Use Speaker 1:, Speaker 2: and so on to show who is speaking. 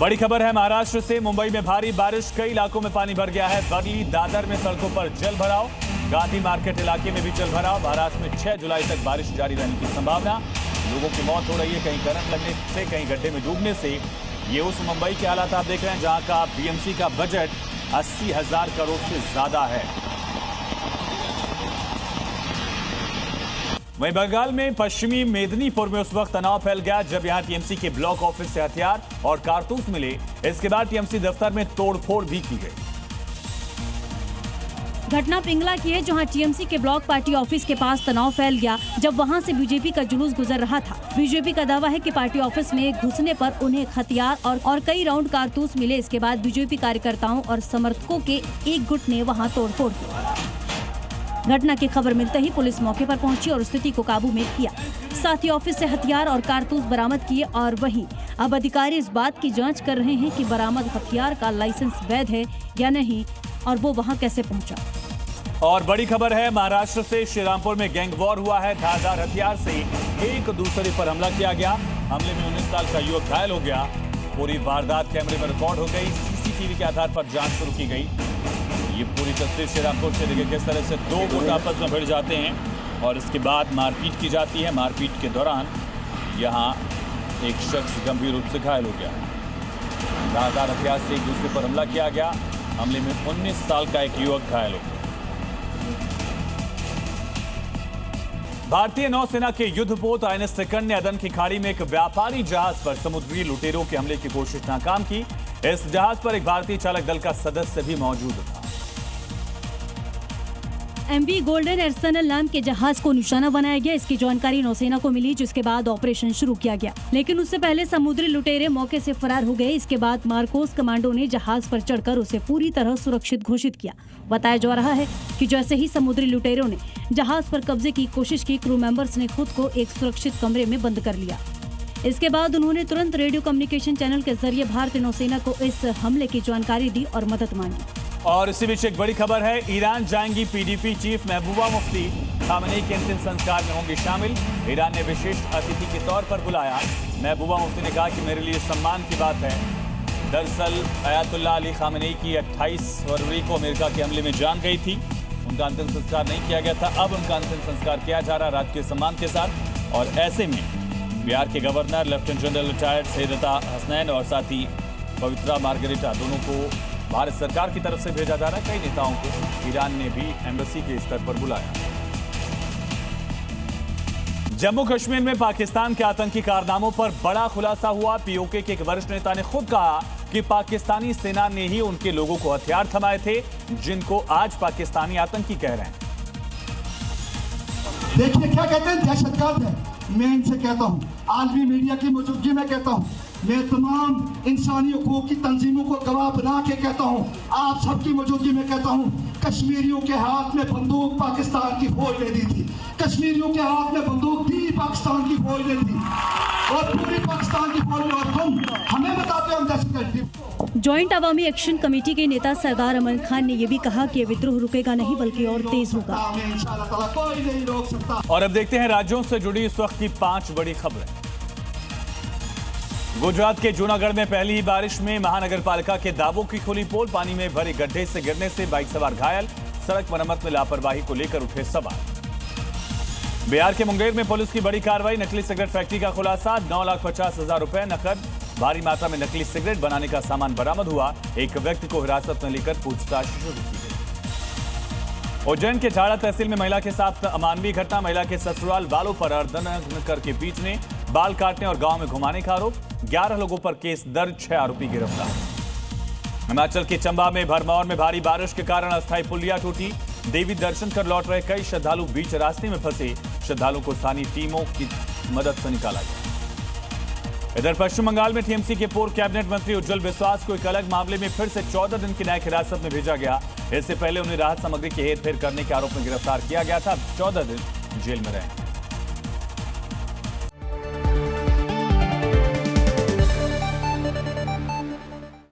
Speaker 1: बड़ी खबर है महाराष्ट्र से। मुंबई में भारी बारिश, कई इलाकों में पानी भर गया है। वर्ली दादर में सड़कों पर जल भराव, गांधी मार्केट इलाके में भी जल भराव। महाराष्ट्र में 6 जुलाई तक बारिश जारी रहने की संभावना। लोगों की मौत हो रही है, कहीं करंट लगने से, कहीं गड्ढे में डूबने से। ये उस मुंबई के हालात आप देख रहे हैं जहां का बीएमसी का बजट 80,000 करोड़ से ज्यादा है। वहीं बंगाल में पश्चिमी मेदिनीपुर में उस वक्त तनाव फैल गया जब यहां टीएमसी के ब्लॉक ऑफिस से हथियार और कारतूस मिले। इसके बाद टीएमसी दफ्तर में तोड़फोड़ भी की गई।
Speaker 2: घटना पिंगला की है जहां टीएमसी के ब्लॉक पार्टी ऑफिस के पास तनाव फैल गया जब वहां से बीजेपी का जुलूस गुजर रहा था। बीजेपी का दावा है कि पार्टी ऑफिस में घुसने पर उन्हें हथियार और कई राउंड कारतूस मिले। इसके बाद बीजेपी कार्यकर्ताओं और समर्थकों के एक गुट ने वहां तोड़फोड़ की। घटना की खबर मिलते ही पुलिस मौके पर पहुंची और स्थिति को काबू में किया। साथ ही ऑफिस से हथियार और कारतूस बरामद किए और वहीं अब अधिकारी इस बात की जांच कर रहे हैं कि बरामद हथियार का लाइसेंस वैध है या नहीं और वो वहां कैसे पहुंचा।
Speaker 1: और बड़ी खबर है महाराष्ट्र से। श्रीरामपुर में गैंग वॉर हुआ है। धारदार हथियार से एक दूसरे पर हमला किया गया। हमले में 19 साल का युवक घायल हो गया। पूरी वारदात कैमरे में रिकॉर्ड हो गई। सीसीटीवी के आधार पर जांच शुरू की गई। ये पूरी तस्वीर श्रीरामपुर से देखिए किस तरह से दो गुट आपस में भिड़ जाते हैं और इसके बाद मारपीट की जाती है। मारपीट के दौरान यहाँ एक शख्स गंभीर रूप से घायल हो गया। धारदार हथियार से एक दूसरे पर हमला किया गया। हमले में 19 साल का एक युवक घायल हो गया। भारतीय नौसेना के युद्धपोत आईएनएस सेकंड ने अदन की खाड़ी में एक व्यापारी जहाज पर समुद्री लुटेरों के हमले की कोशिश नाकाम की। इस जहाज पर एक भारतीय चालक दल का सदस्य भी मौजूद था।
Speaker 2: एमवी गोल्डन आर्सेनल नाम के जहाज को निशाना बनाया गया। इसकी जानकारी नौसेना को मिली जिसके बाद ऑपरेशन शुरू किया गया, लेकिन उससे पहले समुद्री लुटेरे मौके से फरार हो गए। इसके बाद मार्कोस कमांडो ने जहाज पर चढ़कर उसे पूरी तरह सुरक्षित घोषित किया। बताया जा रहा है कि जैसे ही समुद्री लुटेरों ने जहाज पर कब्जे की कोशिश की, क्रू मेंबर्स ने खुद को एक सुरक्षित कमरे में बंद कर लिया। इसके बाद उन्होंने तुरंत रेडियो कम्युनिकेशन चैनल के जरिए भारतीय नौसेना को इस हमले की जानकारी दी और मदद मांगी।
Speaker 1: और इसी बीच एक बड़ी खबर है। ईरान जाएंगी PDP chief Mehbooba Mufti. Khamenei के अंतिम संस्कार में होंगे शामिल। ईरान ने विशिष्ट अतिथि के तौर पर बुलाया। महबूबा मुफ्ती ने कहा कि मेरे लिए सम्मान की बात है। दरअसल अयातुल्लाह अली खामेनी की 28 फरवरी को अमेरिका के हमले में जान गई थी। उनका अंतिम संस्कार नहीं किया गया था। अब उनका अंतिम संस्कार किया जा रहा है राजकीय सम्मान के साथ। और ऐसे में बिहार के governor lieutenant general retired सैयदता Hasnain और साथ ही पवित्रा मार्गरेटा दोनों को भारत सरकार की तरफ से भेजा जा रहा है। कई नेताओं को ईरान ने भी एम्बेसी के स्तर पर बुलाया। जम्मू कश्मीर में पाकिस्तान के आतंकी कारनामों पर बड़ा खुलासा हुआ। पीओके के एक वरिष्ठ नेता ने खुद कहा कि पाकिस्तानी सेना ने ही उनके लोगों को हथियार थमाए थे, जिनको आज पाकिस्तानी आतंकी कह रहे हैं।
Speaker 3: देखिए क्या कहते हैं, दहशतगर्द है। मैं इनसे कहता हूं, आज भी मीडिया की मौजूदगी में कहता हूं, मैं तमाम इंसानी हकूक की तंजीमों को गवाह बना के कहता हूं, आप सबकी मौजूदगी में कहता हूं, कश्मीरियों के हाथ में बंदूक पाकिस्तान की फौज ने दी थी। कश्मीरियों के हाथ में बंदूक भी पाकिस्तान की फौज ने दी और पूरी पाकिस्तान की फौज। और तुम हमें बताते हो दहशतगर्द।
Speaker 2: जॉइंट अवामी एक्शन कमेटी के नेता सरदार अमन खान ने यह भी कहा कि विद्रोह रुकेगा नहीं बल्कि और तेज होगा।
Speaker 3: कोई नहीं रोक सकता।
Speaker 1: और अब देखते हैं राज्यों से जुड़ी इस वक्त की 5 बड़ी खबरें। गुजरात के जूनागढ़ में पहली ही बारिश में महानगर पालिका के दावों की खुली पोल। पानी में भरे गड्ढे से गिरने से बाइक सवार घायल। सड़क मरम्मत में लापरवाही को लेकर उठे सवाल। बिहार के मुंगेर में पुलिस की बड़ी कार्रवाई। नकली सिगरेट फैक्ट्री का खुलासा। 9,50,000 रुपए नकद, भारी मात्रा में नकली सिगरेट बनाने का सामान बरामद हुआ। एक व्यक्ति को हिरासत में लेकर पूछताछ शुरू की गई। उज्जैन के झाड़ा तहसील में महिला के साथ अमानवीय घटना। महिला के ससुराल वालों पर अर्धनग्न करके पीटने, बाल काटने और गांव में घुमाने का आरोप। 11 लोगों पर केस दर्ज, 6 आरोपी गिरफ्तार। हिमाचल के चंबा में भरमौर में भारी बारिश के कारण अस्थायी पुलिया टूटी। देवी दर्शन कर लौट रहे कई श्रद्धालु बीच रास्ते में फंसे। श्रद्धालुओं को स्थानीय टीमों की मदद से निकाला गया। इधर पश्चिम बंगाल में टीएमसी के पूर्व कैबिनेट मंत्री उज्जवल बिस्वास को एक अलग मामले में फिर से 14 दिन की न्यायिक हिरासत में भेजा गया। इससे पहले उन्हें राहत सामग्री की हेरफेर करने के आरोप में गिरफ्तार किया गया था। 14 दिन जेल में रहे।